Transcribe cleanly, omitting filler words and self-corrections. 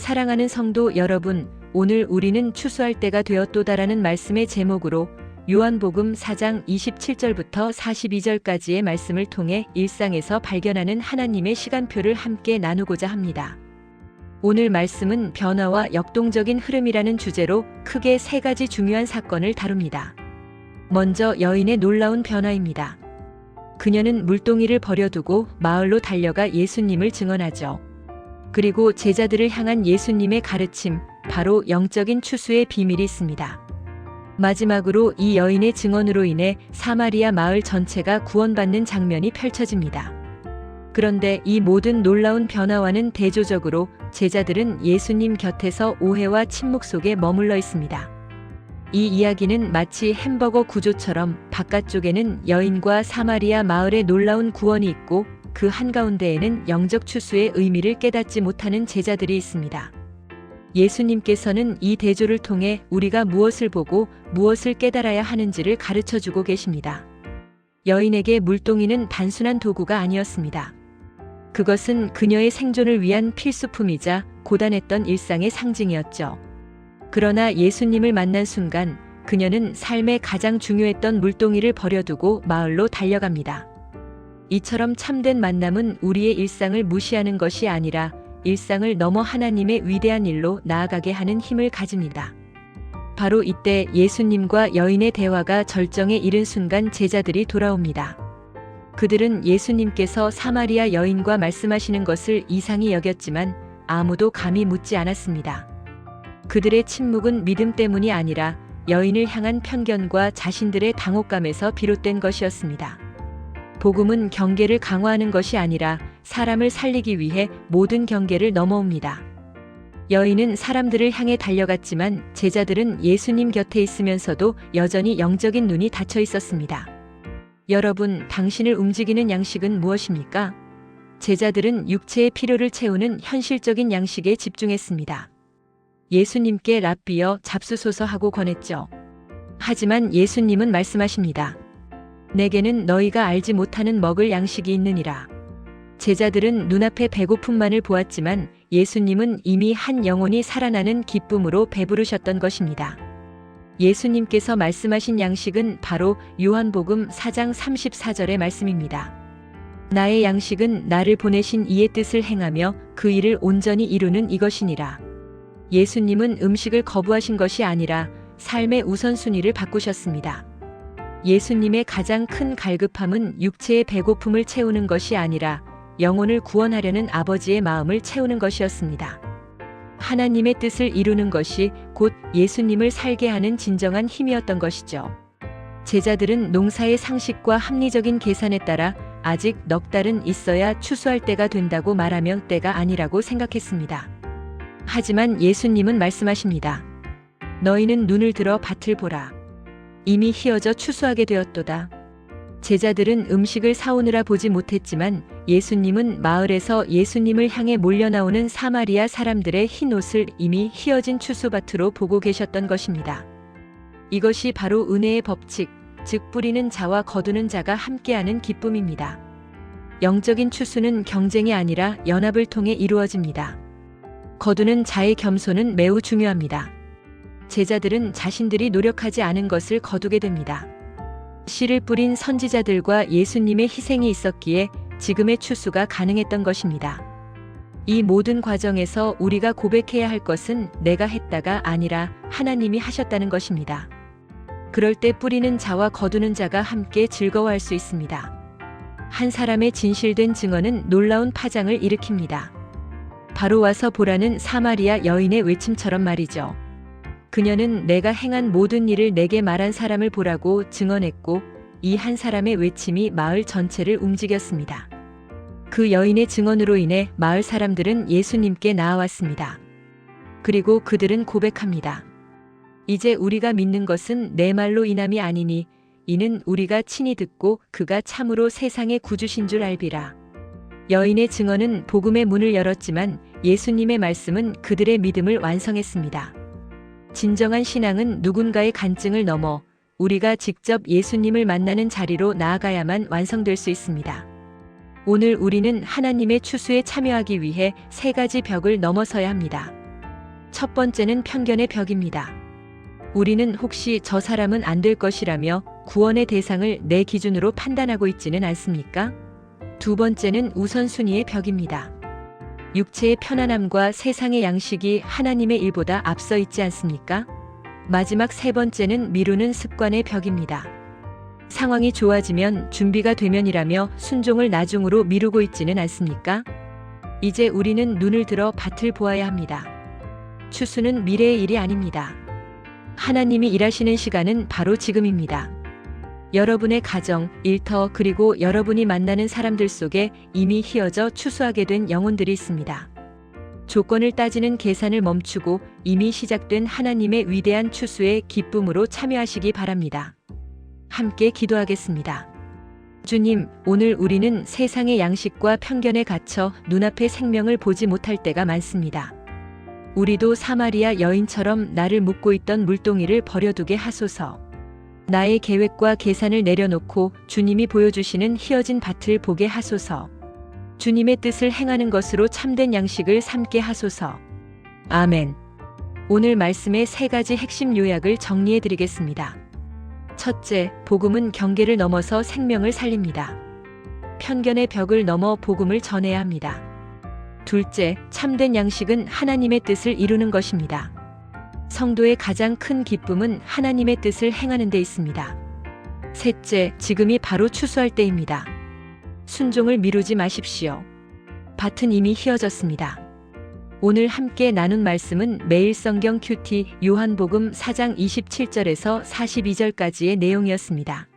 사랑하는 성도 여러분, 오늘 우리는 추수할 때가 되었도다라는 말씀의 제목으로 요한복음 4장 27절부터 42절까지의 말씀을 통해 일상에서 발견하는 하나님의 시간표를 함께 나누고자 합니다. 오늘 말씀은 변화와 역동적인 흐름이라는 주제로 크게 세 가지 중요한 사건을 다룹니다. 먼저 여인의 놀라운 변화입니다. 그녀는 물동이를 버려두고 마을로 달려가 예수님을 증언하죠. 그리고 제자들을 향한 예수님의 가르침, 바로 영적인 추수의 비밀이 있습니다. 마지막으로 이 여인의 증언으로 인해 사마리아 마을 전체가 구원받는 장면이 펼쳐집니다. 그런데 이 모든 놀라운 변화와는 대조적으로 제자들은 예수님 곁에서 오해와 침묵 속에 머물러 있습니다. 이 이야기는 마치 햄버거 구조처럼 바깥쪽에는 여인과 사마리아 마을의 놀라운 구원이 있고 그 한가운데에는 영적 추수의 의미를 깨닫지 못하는 제자들이 있습니다. 예수님께서는 이 대조를 통해 우리가 무엇을 보고 무엇을 깨달아야 하는지를 가르쳐주고 계십니다. 여인에게 물동이는 단순한 도구가 아니었습니다. 그것은 그녀의 생존을 위한 필수품이자 고단했던 일상의 상징이었죠. 그러나 예수님을 만난 순간 그녀는 삶의 가장 중요했던 물동이를 버려두고 마을로 달려갑니다. 이처럼 참된 만남은 우리의 일상을 무시하는 것이 아니라 일상을 넘어 하나님의 위대한 일로 나아가게 하는 힘을 가집니다. 바로 이때 예수님과 여인의 대화가 절정에 이른 순간 제자들이 돌아옵니다. 그들은 예수님께서 사마리아 여인과 말씀하시는 것을 이상히 여겼지만 아무도 감히 묻지 않았습니다. 그들의 침묵은 믿음 때문이 아니라 여인을 향한 편견과 자신들의 당혹감에서 비롯된 것이었습니다. 복음은 경계를 강화하는 것이 아니라 사람을 살리기 위해 모든 경계를 넘어옵니다. 여인은 사람들을 향해 달려갔지만 제자들은 예수님 곁에 있으면서도 여전히 영적인 눈이 닫혀 있었습니다. 여러분, 당신을 움직이는 양식은 무엇입니까? 제자들은 육체의 필요를 채우는 현실적인 양식에 집중했습니다. 예수님께 랍비여 잡수소서 하고 권했죠. 하지만 예수님은 말씀하십니다. 내게는 너희가 알지 못하는 먹을 양식이 있느니라. 제자들은 눈앞에 배고픔만을 보았지만 예수님은 이미 한 영혼이 살아나는 기쁨으로 배부르셨던 것입니다. 예수님께서 말씀하신 양식은 바로 요한복음 4장 34절의 말씀입니다. 나의 양식은 나를 보내신 이의 뜻을 행하며 그 일을 온전히 이루는 이것이니라. 예수님은 음식을 거부하신 것이 아니라 삶의 우선순위를 바꾸셨습니다. 예수님의 가장 큰 갈급함은 육체의 배고픔을 채우는 것이 아니라 영혼을 구원하려는 아버지의 마음을 채우는 것이었습니다. 하나님의 뜻을 이루는 것이 곧 예수님을 살게 하는 진정한 힘이었던 것이죠. 제자들은 농사의 상식과 합리적인 계산에 따라 아직 넉 달은 있어야 추수할 때가 된다고 말하며 때가 아니라고 생각했습니다. 하지만 예수님은 말씀하십니다. 너희는 눈을 들어 밭을 보라. 이미 희어져 추수하게 되었도다. 제자들은 음식을 사오느라 보지 못했지만 예수님은 마을에서 예수님을 향해 몰려나오는 사마리아 사람들의 흰 옷을 이미 희어진 추수밭으로 보고 계셨던 것입니다. 이것이 바로 은혜의 법칙, 즉 뿌리는 자와 거두는 자가 함께하는 기쁨입니다. 영적인 추수는 경쟁이 아니라 연합을 통해 이루어집니다. 거두는 자의 겸손은 매우 중요합니다. 제자들은 자신들이 노력하지 않은 것을 거두게 됩니다. 씨를 뿌린 선지자들과 예수님의 희생이 있었기에 지금의 추수가 가능했던 것입니다. 이 모든 과정에서 우리가 고백해야 할 것은 내가 했다가 아니라 하나님이 하셨다는 것입니다. 그럴 때 뿌리는 자와 거두는 자가 함께 즐거워할 수 있습니다. 한 사람의 진실된 증언은 놀라운 파장을 일으킵니다. 바로 와서 보라는 사마리아 여인의 외침처럼 말이죠. 그녀는 내가 행한 모든 일을 내게 말한 사람을 보라고 증언했고 이 한 사람의 외침이 마을 전체를 움직였습니다. 그 여인의 증언으로 인해 마을 사람들은 예수님께 나아왔습니다. 그리고 그들은 고백합니다. 이제 우리가 믿는 것은 내 말로 인함이 아니니 이는 우리가 친히 듣고 그가 참으로 세상의 구주신 줄 알비라. 여인의 증언은 복음의 문을 열었지만 예수님의 말씀은 그들의 믿음을 완성했습니다. 진정한 신앙은 누군가의 간증을 넘어 우리가 직접 예수님을 만나는 자리로 나아가야만 완성될 수 있습니다. 오늘 우리는 하나님의 추수에 참여하기 위해 세 가지 벽을 넘어서야 합니다. 첫 번째는 편견의 벽입니다. 우리는 혹시 저 사람은 안 될 것이라며 구원의 대상을 내 기준으로 판단하고 있지는 않습니까? 두 번째는 우선순위의 벽입니다. 육체의 편안함과 세상의 양식이 하나님의 일보다 앞서 있지 않습니까? 마지막 세 번째는 미루는 습관의 벽입니다. 상황이 좋아지면 준비가 되면이라며 순종을 나중으로 미루고 있지는 않습니까? 이제 우리는 눈을 들어 밭을 보아야 합니다. 추수는 미래의 일이 아닙니다. 하나님이 일하시는 시간은 바로 지금입니다. 여러분의 가정, 일터 그리고 여러분이 만나는 사람들 속에 이미 휘어져 추수하게 된 영혼들이 있습니다. 조건을 따지는 계산을 멈추고 이미 시작된 하나님의 위대한 추수의 기쁨으로 참여하시기 바랍니다. 함께 기도하겠습니다. 주님, 오늘 우리는 세상의 양식과 편견에 갇혀 눈앞의 생명을 보지 못할 때가 많습니다. 우리도 사마리아 여인처럼 나를 묶고 있던 물동이를 버려두게 하소서. 나의 계획과 계산을 내려놓고 주님이 보여주시는 휘어진 밭을 보게 하소서. 주님의 뜻을 행하는 것으로 참된 양식을 삼게 하소서. 아멘. 오늘 말씀의 세 가지 핵심 요약을 정리해 드리겠습니다. 첫째, 복음은 경계를 넘어서 생명을 살립니다. 편견의 벽을 넘어 복음을 전해야 합니다. 둘째, 참된 양식은 하나님의 뜻을 이루는 것입니다. 성도의 가장 큰 기쁨은 하나님의 뜻을 행하는 데 있습니다. 셋째, 지금이 바로 추수할 때입니다. 순종을 미루지 마십시오. 밭은 이미 휘어졌습니다. 오늘 함께 나눈 말씀은 매일 성경 큐티 요한복음 4장 27절에서 42절까지의 내용이었습니다.